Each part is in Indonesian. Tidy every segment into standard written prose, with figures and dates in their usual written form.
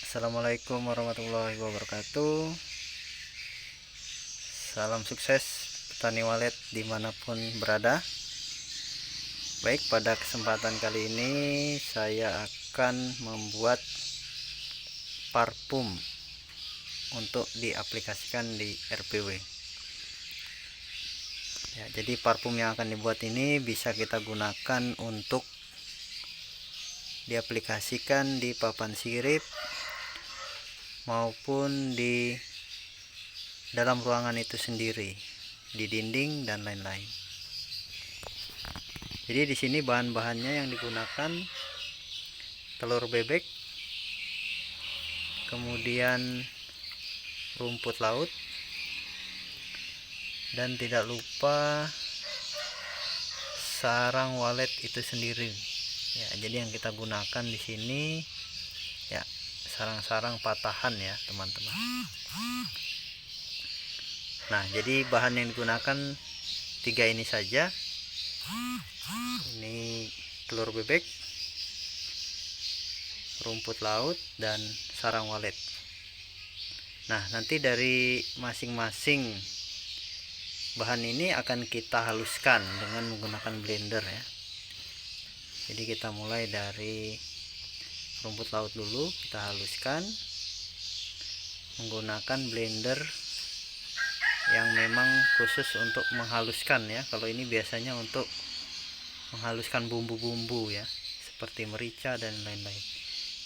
Assalamualaikum warahmatullahi wabarakatuh. Salam sukses petani walet dimanapun berada. Baik, pada kesempatan kali ini saya akan membuat parfum untuk diaplikasikan di RPW. Ya, jadi parfum yang akan dibuat ini bisa kita gunakan untuk diaplikasikan di papan sirip maupun di dalam ruangan itu sendiri, di dinding dan lain-lain. Jadi di sini bahan-bahannya yang digunakan telur bebek, kemudian rumput laut, dan tidak lupa sarang walet itu sendiri. Ya, jadi yang kita gunakan di sini ya sarang-sarang patahan ya, teman-teman. Nah, jadi bahan yang digunakan 3 ini saja. Ini telur bebek, rumput laut, dan sarang walet. Nah, nanti dari masing-masing bahan ini akan kita haluskan dengan menggunakan blender ya. Jadi kita mulai dari rumput laut dulu, kita haluskan menggunakan blender yang memang khusus untuk menghaluskan ya. Kalau ini biasanya untuk menghaluskan bumbu-bumbu ya, seperti merica dan lain-lain.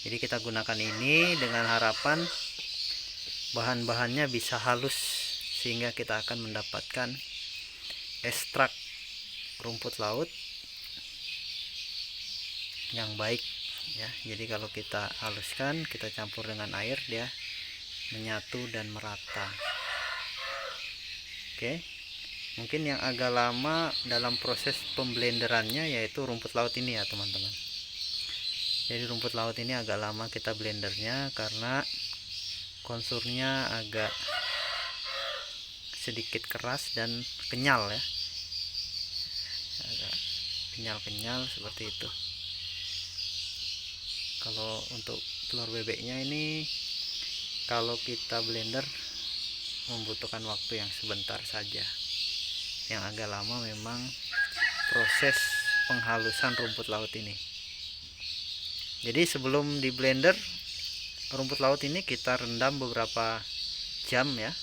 Jadi kita gunakan ini dengan harapan bahan-bahannya bisa halus sehingga kita akan mendapatkan ekstrak rumput laut yang baik ya. Jadi kalau kita haluskan, kita campur dengan air, dia menyatu dan merata. Oke, mungkin yang agak lama dalam proses pemblenderannya yaitu rumput laut ini ya, teman-teman. Jadi rumput laut ini agak lama kita blendernya karena konturnya agak sedikit keras dan kenyal ya, agak kenyal-kenyal seperti itu. Kalau untuk telur bebeknya ini, kalau kita blender membutuhkan waktu yang sebentar saja. Yang agak lama memang proses penghalusan rumput laut ini. Jadi sebelum di blender rumput laut ini kita rendam beberapa jam ya,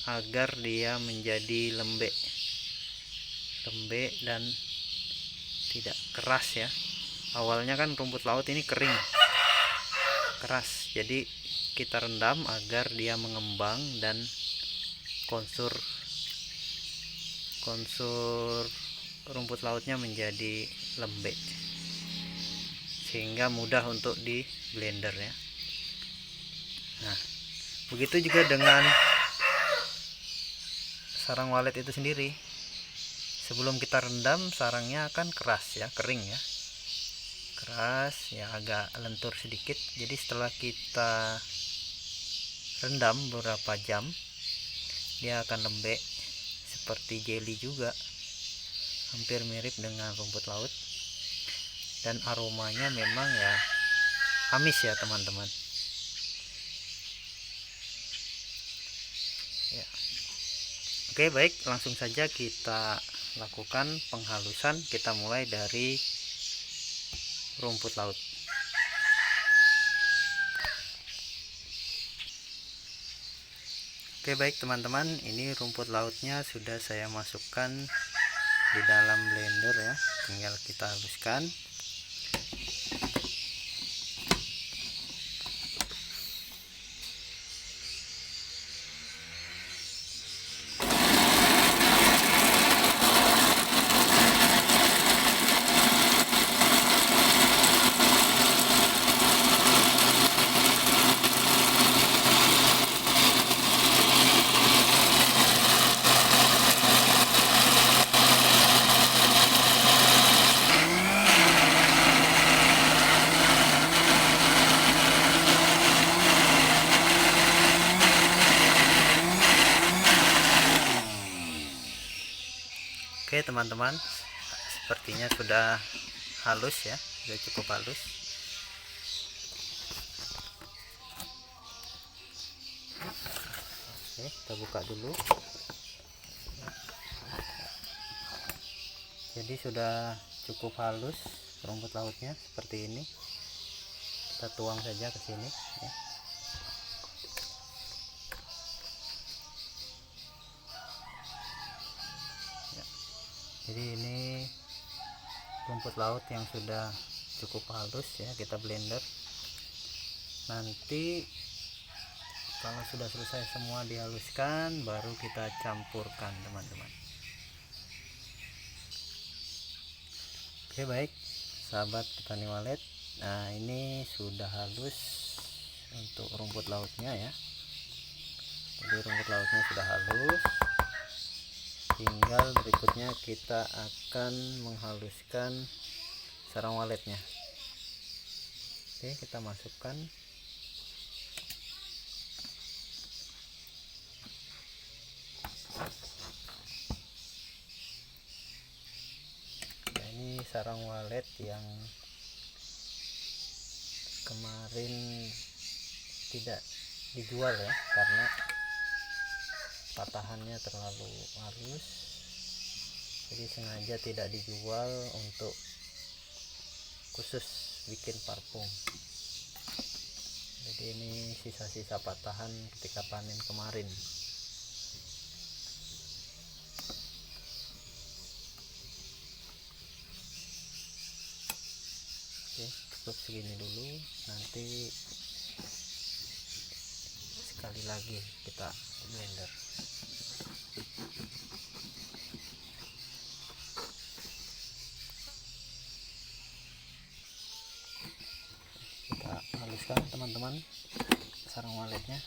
agar dia menjadi lembek dan tidak keras ya. Awalnya kan rumput laut ini kering, keras, jadi kita rendam agar dia mengembang dan konsur rumput lautnya menjadi lembek sehingga mudah untuk di blender ya. Nah, begitu juga dengan sarang walet itu sendiri. Sebelum kita rendam, sarangnya akan keras ya, kering ya, keras ya, agak lentur sedikit. Jadi setelah kita rendam beberapa jam, dia akan lembek seperti jelly juga, hampir mirip dengan rumput laut, dan aromanya memang ya amis ya, teman-teman ya. Oke, baik, langsung saja kita lakukan penghalusan. Kita mulai dari rumput laut. Oke, baik teman-teman, ini rumput lautnya sudah saya masukkan di dalam blender ya, tinggal kita haluskan. Oke teman-teman, sepertinya sudah halus ya, sudah cukup halus. Oke, kita buka dulu. Jadi sudah cukup halus rumput lautnya seperti ini. Kita tuang saja ke sini ya. Jadi ini rumput laut yang sudah cukup halus ya, kita blender. Nanti kalau sudah selesai semua dihaluskan, baru kita campurkan teman-teman. Oke, baik sahabat petani walet, nah ini sudah halus untuk rumput lautnya ya. Jadi rumput lautnya sudah halus, tinggal berikutnya kita akan menghaluskan sarang waletnya. Oke, kita masukkan. Nah, ini sarang walet yang kemarin tidak dijual ya, karena patahannya terlalu halus, jadi sengaja tidak dijual untuk khusus bikin parfum. Jadi ini sisa-sisa patahan ketika panen kemarin. Oke, cukup segini dulu, nanti sekali lagi kita blender. Kita haluskan teman-teman sarang waletnya.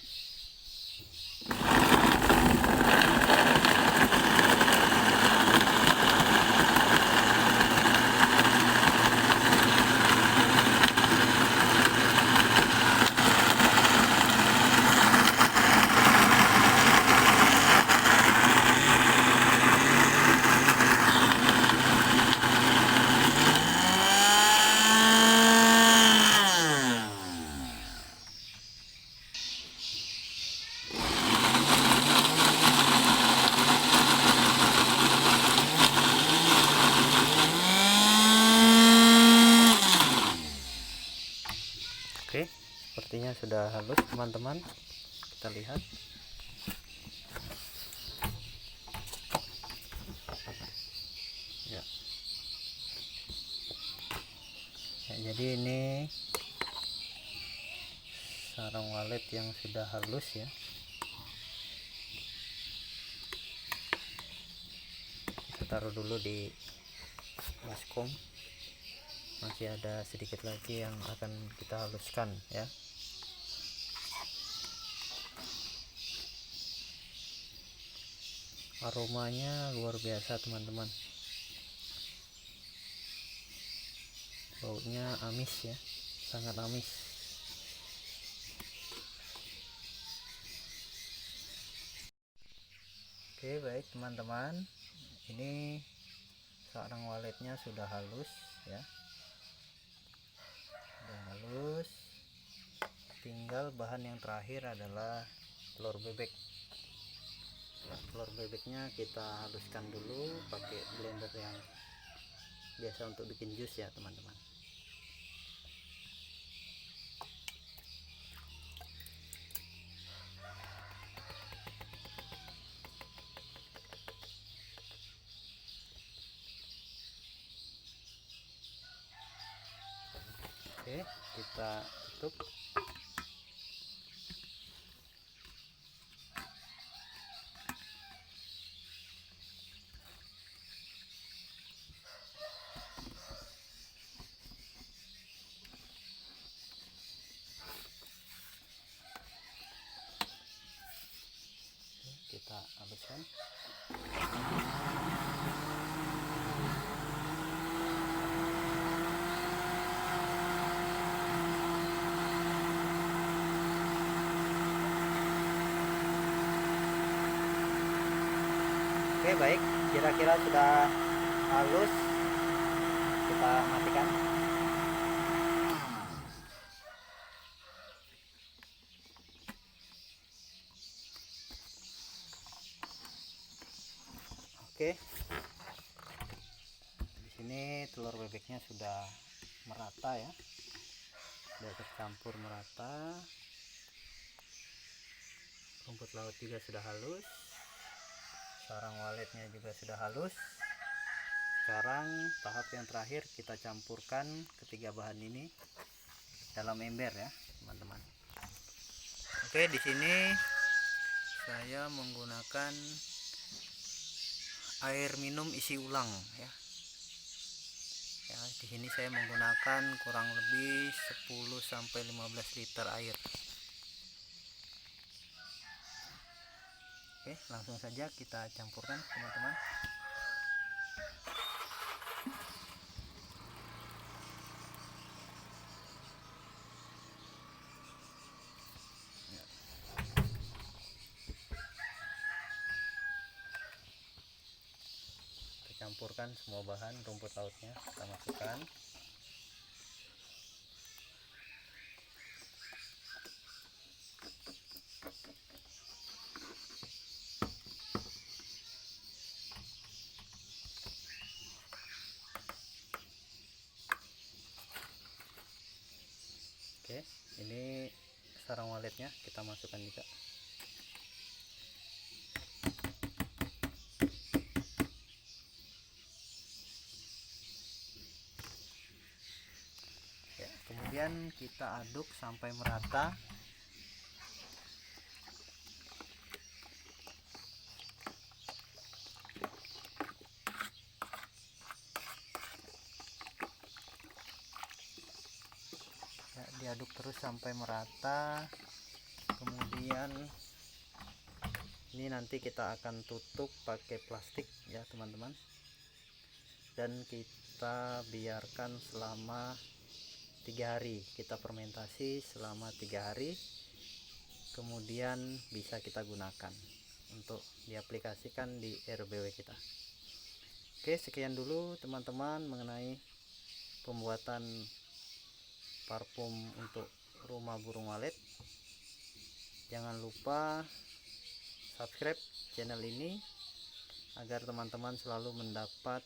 Oke, sepertinya sudah halus teman-teman, kita lihat. Ya. Ya, jadi ini sarang walet yang sudah halus ya. Kita taruh dulu di baskom. Masih ada sedikit lagi yang akan kita haluskan ya. Aromanya luar biasa teman-teman, baunya amis ya, sangat amis. Oke, baik teman-teman, ini sarang waletnya sudah halus ya, sudah halus. Tinggal bahan yang terakhir adalah telur bebek. Telur bebeknya kita haluskan dulu pakai blender yang biasa untuk bikin jus ya teman-teman. Oke, kita tutup. Kita haluskan. Oke, baik, kira-kira sudah halus, kita matikan. Oke, di sini telur bebeknya sudah merata ya, sudah tercampur merata. Rumput laut juga sudah halus, sarang waletnya juga sudah halus. Sekarang tahap yang terakhir, kita campurkan ketiga bahan ini dalam ember ya teman-teman. Oke, di sini saya menggunakan air minum isi ulang ya. Di sini saya menggunakan kurang lebih 10-15 liter air. Oke, langsung saja kita campurkan teman-teman. Kita campurkan semua bahan rumput lautnya, kita masukkan. Oke, ini sarang waletnya kita masukkan juga. Ya, kemudian kita aduk sampai merata. Ya, diaduk terus sampai merata. Kemudian ini nanti kita akan tutup pakai plastik ya teman-teman, dan kita biarkan selama 3 hari. Kita fermentasi selama 3 hari, kemudian bisa kita gunakan untuk diaplikasikan di RBW kita. Oke, sekian dulu teman-teman mengenai pembuatan parfum untuk rumah burung walet. Jangan lupa subscribe channel ini agar teman-teman selalu mendapat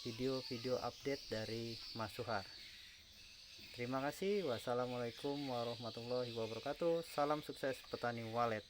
video-video update dari Mas Suhar. Terima kasih. Wassalamualaikum warahmatullahi wabarakatuh. Salam sukses petani walet.